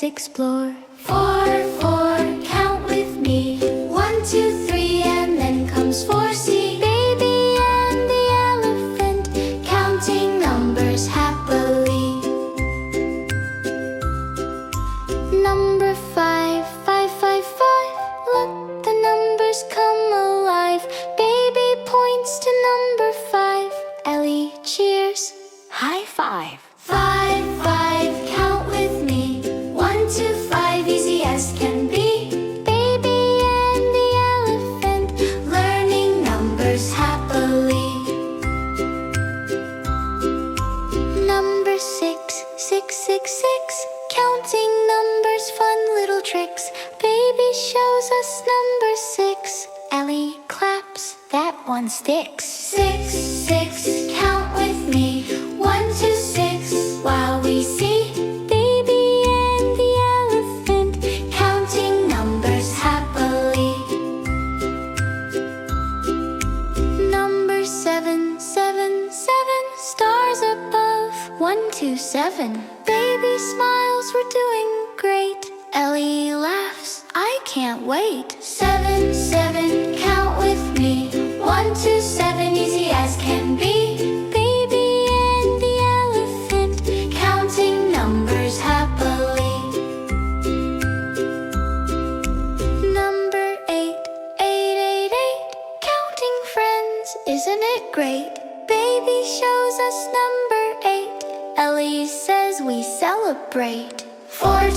let's explore. 4, 4, count with me. 1, 2, 3, and then comes 4. See Baby and the elephant counting numbers happily. Number 5, 5, 5, 5. Look, the numbers come alive. Baby points to number 5. Ellie cheers. High five. 5, 5, count with me. 1, 2, 5, easy as can be. Baby and the elephant Learning numbers happily. Number 6, 6, 6, 6. Counting numbers, fun little tricks. Baby shows us number 6. Ellie claps, that one sticks. 6, 6, count with me. 1, 2, 6, while we see Baby and the elephant counting numbers happily. Number 7, 7, 7. Stars above, 1, 2, 7. Baby smiles, we're doing great. Ellie laughs, I can't wait. 7, 7, count with me. 1, 2, 7, easy as can be. Baby and the elephant Counting numbers happily. Number 8, 8, 8, 8. Counting friends, isn't it great? Baby shows us number 8. Ellie says we celebrate. 4,